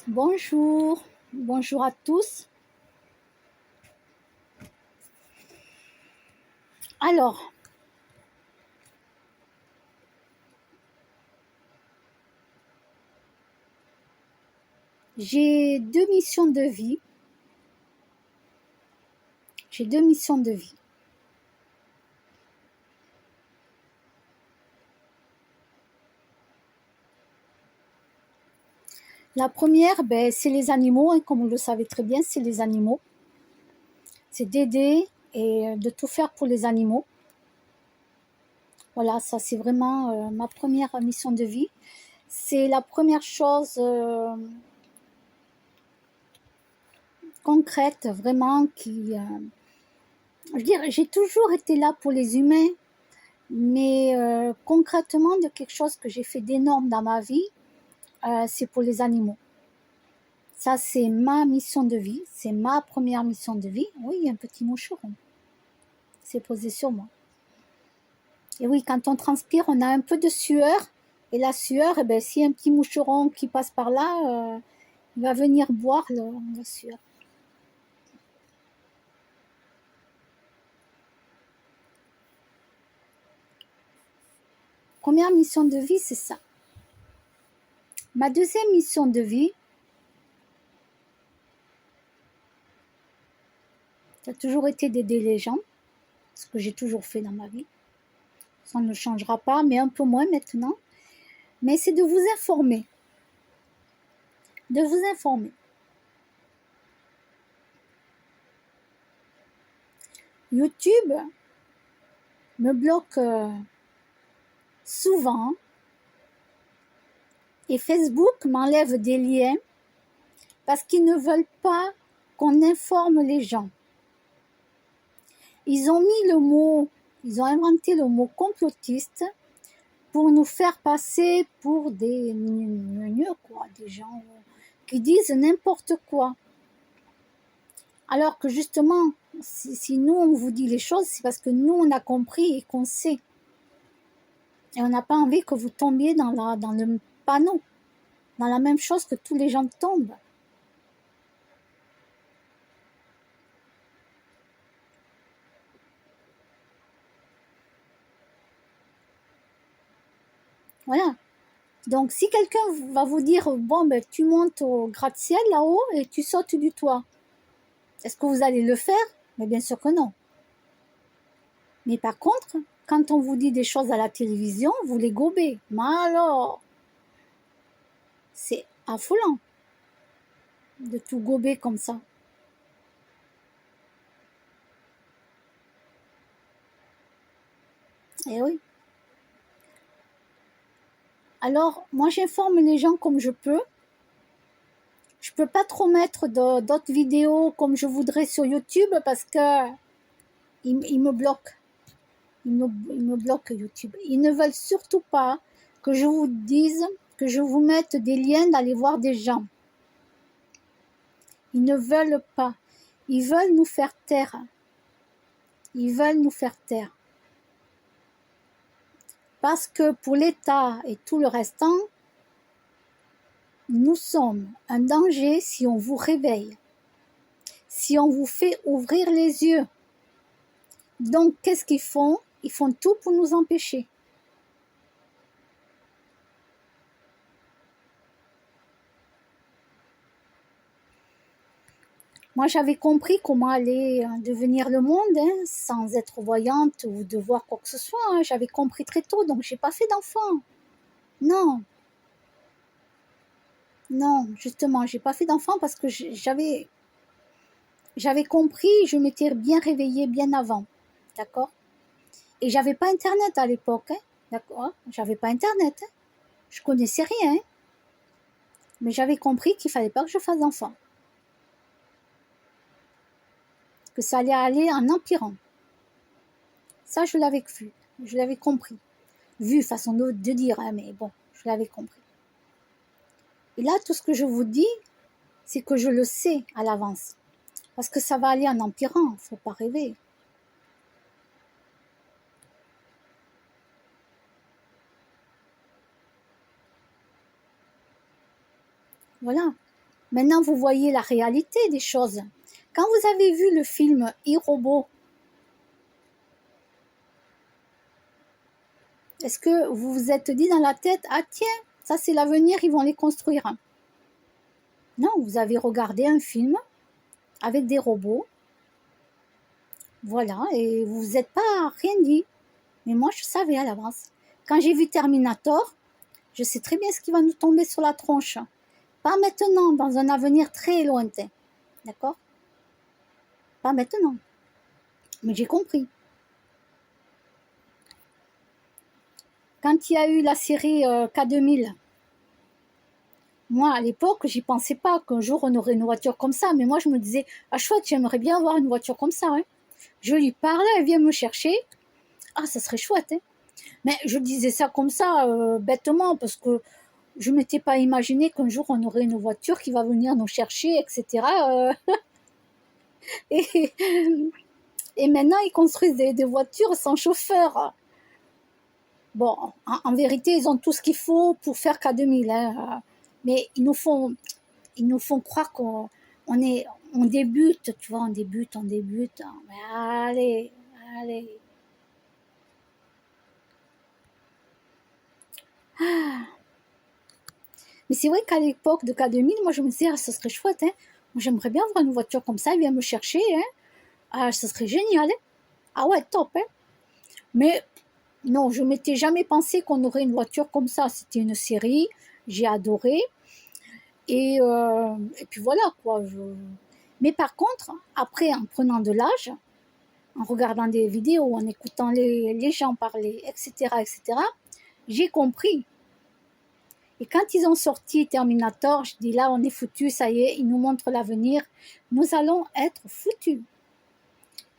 Bonjour, bonjour à tous. Alors, j'ai deux missions de vie. J'ai deux missions de vie. La première, c'est les animaux, hein, comme vous le savez très bien, c'est les animaux. C'est d'aider et de tout faire pour les animaux. Voilà, ça c'est vraiment ma première mission de vie. C'est la première chose concrète, vraiment, je veux dire, j'ai toujours été là pour les humains, mais concrètement, de quelque chose que j'ai fait d'énorme dans ma vie, c'est pour les animaux. Ça, c'est ma mission de vie, c'est ma première mission de vie. Oui, il y a un petit moucheron, c'est posé sur moi. Et oui, quand on transpire, on a un peu de sueur, et la sueur, s'il y a un petit moucheron qui passe par là, il va venir boire la sueur. Première mission de vie, c'est ça. Ma deuxième mission de vie, ça a toujours été d'aider les gens, ce que j'ai toujours fait dans ma vie. Ça ne changera pas, mais un peu moins maintenant. Mais c'est de vous informer. De vous informer. YouTube me bloque souvent et Facebook m'enlève des liens parce qu'ils ne veulent pas qu'on informe les gens. Ils ont inventé le mot complotiste pour nous faire passer pour des des gens qui disent n'importe quoi. Alors que justement, si nous on vous dit les choses, c'est parce que nous on a compris et qu'on sait. Et on n'a pas envie que vous tombiez dans le panneau, dans la même chose que tous les gens tombent. Voilà. Donc, si quelqu'un va vous dire, bon, tu montes au gratte-ciel là-haut et tu sautes du toit, est-ce que vous allez le faire? Mais bien sûr que non. Mais par contre, quand on vous dit des choses à la télévision, vous les gobez. Mais alors, c'est affolant de tout gober comme ça. Eh oui. Alors, moi, j'informe les gens comme je peux. Je peux pas trop mettre d'autres vidéos comme je voudrais sur YouTube parce que ils me bloquent. Ils me bloquent YouTube. Ils ne veulent surtout pas que je vous dise, que je vous mette des liens d'aller voir des gens. Ils ne veulent pas. Ils veulent nous faire taire. Ils veulent nous faire taire. Parce que pour l'État et tout le restant, nous sommes un danger si on vous réveille, si on vous fait ouvrir les yeux. Donc, qu'est-ce qu'ils font? Ils font tout pour nous empêcher. Moi, j'avais compris comment allait devenir le monde, hein, sans être voyante ou de voir quoi que ce soit. Hein. J'avais compris très tôt, donc j'ai pas fait d'enfant. Non, non, justement, j'ai pas fait d'enfant parce que j'avais compris, je m'étais bien réveillée bien avant, d'accord? Et j'avais pas Internet à l'époque, hein, d'accord? J'avais pas Internet, hein. Je connaissais rien, hein. Mais j'avais compris qu'il fallait pas que je fasse d'enfant, que ça allait aller en empirant. Ça, je l'avais vu, je l'avais compris. Vu façon de dire, hein, mais bon, je l'avais compris. Et là, tout ce que je vous dis, c'est que je le sais à l'avance. Parce que ça va aller en empirant, faut pas rêver. Voilà. Maintenant, vous voyez la réalité des choses. Quand vous avez vu le film iRobot, est-ce que vous vous êtes dit dans la tête, ah tiens, ça c'est l'avenir, ils vont les construire? Non, vous avez regardé un film avec des robots, voilà, et vous vous êtes pas rien dit. Mais moi, je savais à l'avance. Quand j'ai vu Terminator, je sais très bien ce qui va nous tomber sur la tronche. Pas maintenant, dans un avenir très lointain. D'accord? Pas maintenant. Mais j'ai compris. Quand il y a eu la série K2000, moi, à l'époque, j'y pensais pas qu'un jour on aurait une voiture comme ça. Mais moi, je me disais, ah chouette, j'aimerais bien avoir une voiture comme ça. Hein. Je lui parlais, elle vient me chercher. Ah, ça serait chouette. Hein. Mais je disais ça comme ça, bêtement, parce que je ne m'étais pas imaginé qu'un jour on aurait une voiture qui va venir nous chercher, etc. Et, et maintenant, ils construisent des voitures sans chauffeur. Bon, en vérité, ils ont tout ce qu'il faut pour faire K2000. Hein. Mais ils nous font croire on débute, tu vois, on débute. Mais allez, allez. Ah. Mais c'est vrai qu'à l'époque de K2000, moi je me disais, ah, ça serait chouette, hein. Moi j'aimerais bien avoir une voiture comme ça, elle vient me chercher, hein. Ah, ça serait génial, hein. Ah ouais, top, hein. Mais non, je m'étais jamais pensé qu'on aurait une voiture comme ça. C'était une série, j'ai adoré. Et puis voilà, quoi. Mais par contre, après, en prenant de l'âge, en regardant des vidéos, en écoutant les gens parler, etc., j'ai compris. Et quand ils ont sorti Terminator, je dis là, on est foutus, ça y est, ils nous montrent l'avenir. Nous allons être foutus.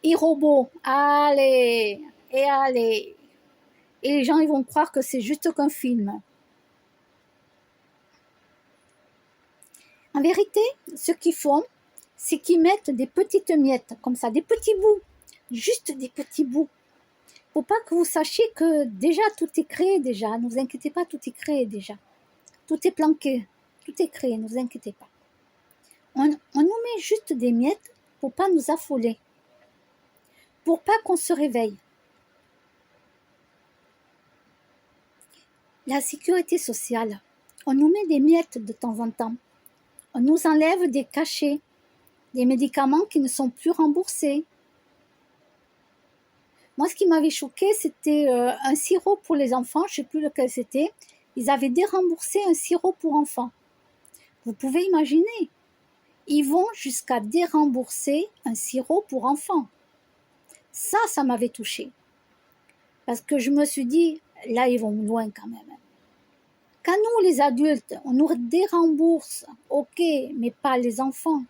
Et robots, allez, et allez. Et les gens, ils vont croire que c'est juste qu'un film. En vérité, ce qu'ils font, c'est qu'ils mettent des petites miettes, comme ça, des petits bouts, juste des petits bouts. Pour pas que vous sachiez que déjà tout est créé déjà. Ne vous inquiétez pas, tout est créé déjà. Tout est planqué, tout est créé, ne vous inquiétez pas. On nous met juste des miettes pour pas nous affoler, pour pas qu'on se réveille. La sécurité sociale, on nous met des miettes de temps en temps. On nous enlève des cachets, des médicaments qui ne sont plus remboursés. Moi, ce qui m'avait choqué, c'était un sirop pour les enfants, je ne sais plus lequel c'était. Ils avaient déremboursé un sirop pour enfants. Vous pouvez imaginer, ils vont jusqu'à dérembourser un sirop pour enfants. Ça m'avait touché. Parce que je me suis dit, là, ils vont loin quand même. Quand nous, les adultes, on nous dérembourse, ok, mais pas les enfants.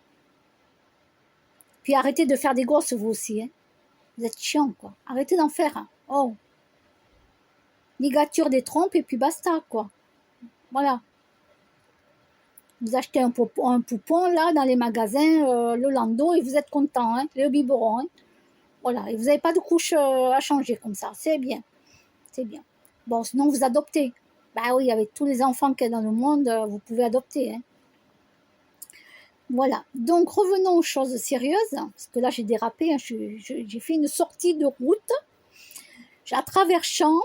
Puis arrêtez de faire des gosses, vous aussi. Hein. Vous êtes chiants, quoi. Arrêtez d'en faire. Hein. Oh. Ligature des trompes et puis basta, quoi. Voilà. Vous achetez un poupon, là, dans les magasins, le landau, et vous êtes content, hein, le biberon. Hein. Voilà. Et vous n'avez pas de couche à changer comme ça. C'est bien. C'est bien. Bon, sinon, vous adoptez. Bah oui, avec tous les enfants qu'il y a dans le monde, vous pouvez adopter. Hein. Voilà. Donc, revenons aux choses sérieuses, parce que là, j'ai dérapé. Hein, j'ai fait une sortie de route. À travers champs,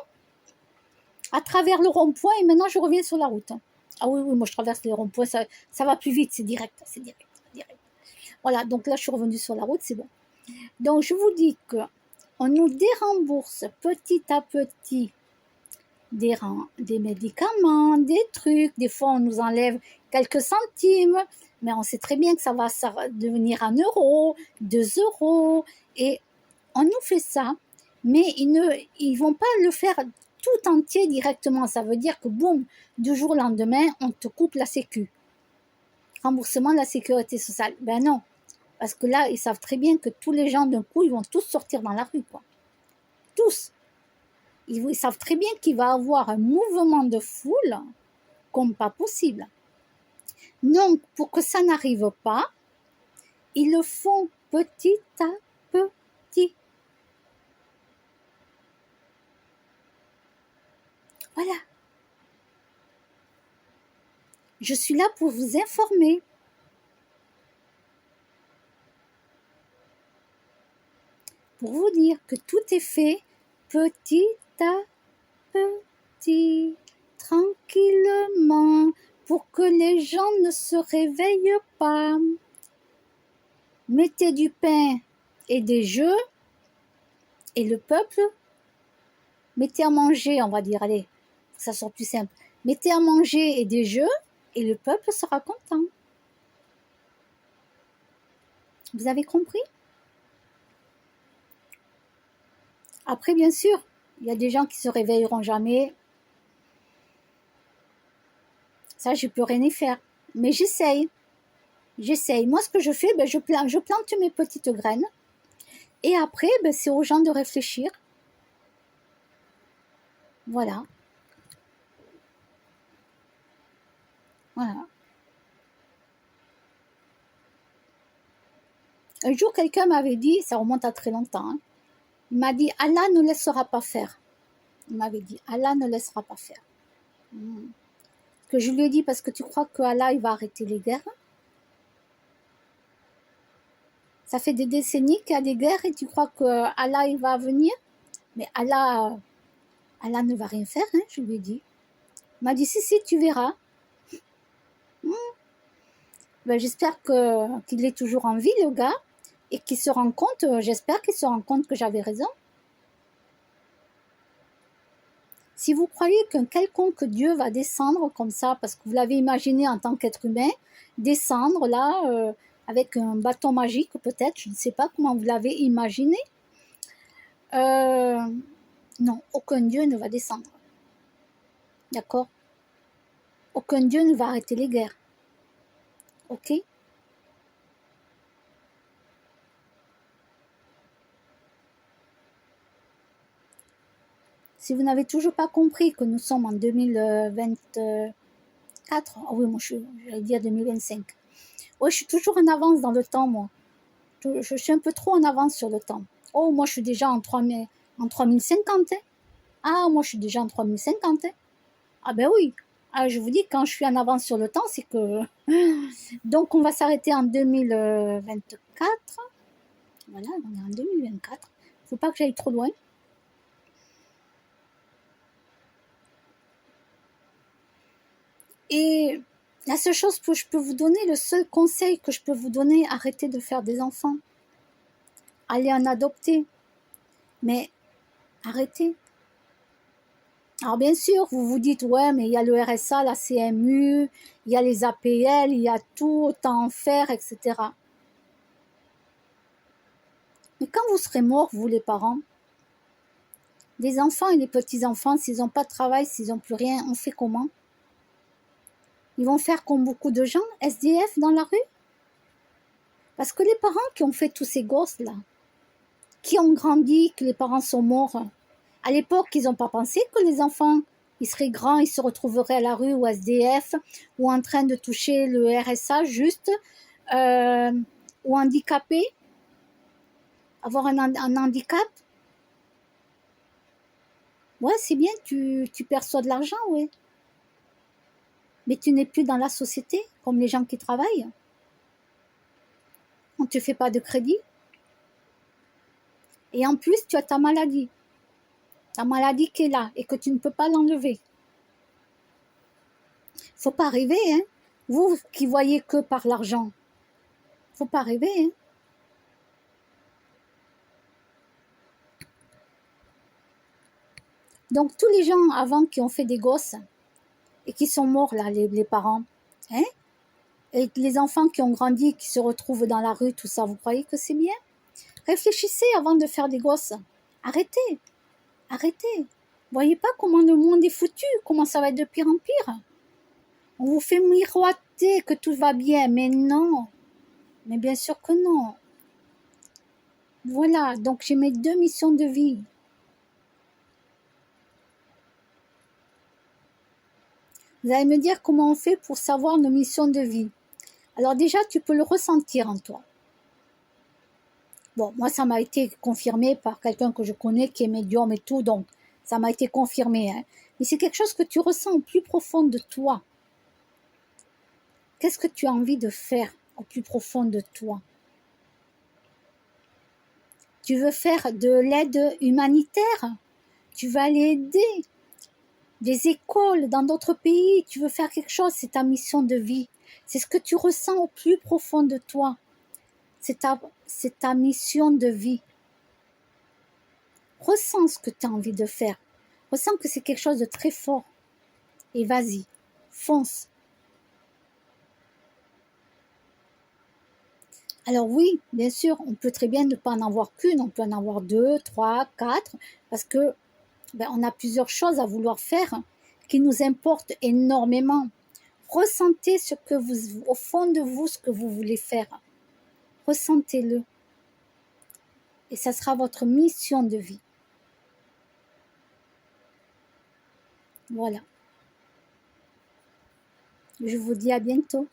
à travers le rond-point, et maintenant, je reviens sur la route. Ah oui, moi, je traverse les ronds-points. Ça va plus vite, c'est direct. Voilà, donc là, je suis revenue sur la route, c'est bon. Donc, je vous dis qu'on nous dérembourse petit à petit des médicaments, des trucs. Des fois, on nous enlève quelques centimes, mais on sait très bien que ça va devenir 1 euro, 2 euros. Et on nous fait ça, mais ils vont pas le faire tout entier directement. Ça veut dire que, boum, du jour au lendemain, on te coupe la sécu. Remboursement de la sécurité sociale. Ben non, parce que là, ils savent très bien que tous les gens, d'un coup, ils vont tous sortir dans la rue, quoi. Tous. Ils savent très bien qu'il va y avoir un mouvement de foule comme pas possible. Donc, pour que ça n'arrive pas, ils le font petit à petit. Voilà. Je suis là pour vous informer. pour vous dire que tout est fait petit à petit, tranquillement, pour que les gens ne se réveillent pas. Mettez du pain et des jeux, et le peuple, mettez à manger, on va dire, allez, que ça soit plus simple. Mettez à manger et des jeux, et le peuple sera content. Vous avez compris? Après, bien sûr, il y a des gens qui se réveilleront jamais. Ça, je peux rien y faire. Mais j'essaye. Moi, ce que je fais, je plante mes petites graines. Et après, c'est aux gens de réfléchir. Voilà. Voilà. Un jour, quelqu'un m'avait dit, ça remonte à très longtemps, hein, il m'a dit, Allah ne laissera pas faire. Il m'avait dit, Allah ne laissera pas faire. Que je lui ai dit, parce que tu crois que Allah, il va arrêter les guerres? Ça fait des décennies qu'il y a des guerres et tu crois que Allah, il va venir? Mais Allah ne va rien faire, hein, je lui ai dit. Il m'a dit, si, tu verras. J'espère qu'il est toujours en vie, le gars, et qu'il se rend compte, j'espère qu'il se rend compte que j'avais raison. Si vous croyez qu'un quelconque Dieu va descendre comme ça, parce que vous l'avez imaginé en tant qu'être humain, descendre là, avec un bâton magique peut-être, je ne sais pas comment vous l'avez imaginé, non, aucun Dieu ne va descendre. D'accord? Aucun Dieu ne va arrêter les guerres. Ok? Si vous n'avez toujours pas compris que nous sommes en 2024, oui, moi j'allais dire 2025. Oui, je suis toujours en avance dans le temps, moi. Je suis un peu trop en avance sur le temps. Oh, moi je suis déjà en 3050. Hein. Ah, moi je suis déjà en 3050. Hein. Ah ben oui. Ah, je vous dis, quand je suis en avance sur le temps, c'est que... Donc on va s'arrêter en 2024. Voilà, on est en 2024. Faut pas que j'aille trop loin. Et la seule chose que je peux vous donner, le seul conseil que je peux vous donner, arrêtez de faire des enfants. Allez en adopter. Mais arrêtez. Alors bien sûr, vous vous dites, ouais, mais il y a le RSA, la CMU, il y a les APL, il y a tout, autant en faire, etc. Mais quand vous serez morts, vous les parents, les enfants et les petits-enfants, s'ils n'ont pas de travail, s'ils n'ont plus rien, on fait comment? Ils vont faire comme beaucoup de gens, SDF dans la rue? Parce que les parents qui ont fait tous ces gosses-là, qui ont grandi, que les parents sont morts, à l'époque, ils n'ont pas pensé que les enfants, ils seraient grands, ils se retrouveraient à la rue ou SDF, ou en train de toucher le RSA juste, ou handicapés, avoir un handicap. Ouais, c'est bien, tu perçois de l'argent, ouais. Mais tu n'es plus dans la société, comme les gens qui travaillent. On ne te fait pas de crédit. Et en plus, tu as ta maladie. Ta maladie qui est là et que tu ne peux pas l'enlever. Faut pas rêver, hein. Vous qui voyez que par l'argent. Faut pas rêver, hein. Donc, tous les gens avant qui ont fait des gosses et qui sont morts, là, les parents, hein, et les enfants qui ont grandi, qui se retrouvent dans la rue, tout ça, vous croyez que c'est bien? Réfléchissez avant de faire des gosses. Arrêtez. Voyez pas comment le monde est foutu, comment ça va être de pire en pire. On vous fait miroiter que tout va bien, mais non. Mais bien sûr que non. Voilà, donc j'ai mes 2 missions de vie. Vous allez me dire comment on fait pour savoir nos missions de vie. Alors déjà, tu peux le ressentir en toi. Bon, moi, ça m'a été confirmé par quelqu'un que je connais qui est médium et tout, donc ça m'a été confirmé. Hein. Mais c'est quelque chose que tu ressens au plus profond de toi. Qu'est-ce que tu as envie de faire au plus profond de toi? Tu veux faire de l'aide humanitaire. Tu vas aller aider des écoles dans d'autres pays. Tu veux faire quelque chose. C'est ta mission de vie. C'est ce que tu ressens au plus profond de toi. C'est ta mission de vie. Ressens ce que tu as envie de faire. Ressens que c'est quelque chose de très fort. Et vas-y, fonce. Alors oui, bien sûr, on peut très bien ne pas en avoir qu'une, on peut en avoir 2, 3, 4, parce que on a plusieurs choses à vouloir faire qui nous importent énormément. Ressentez ce que vous, au fond de vous, ce que vous voulez faire. Ressentez-le. Et ça sera votre mission de vie. Voilà. Je vous dis à bientôt.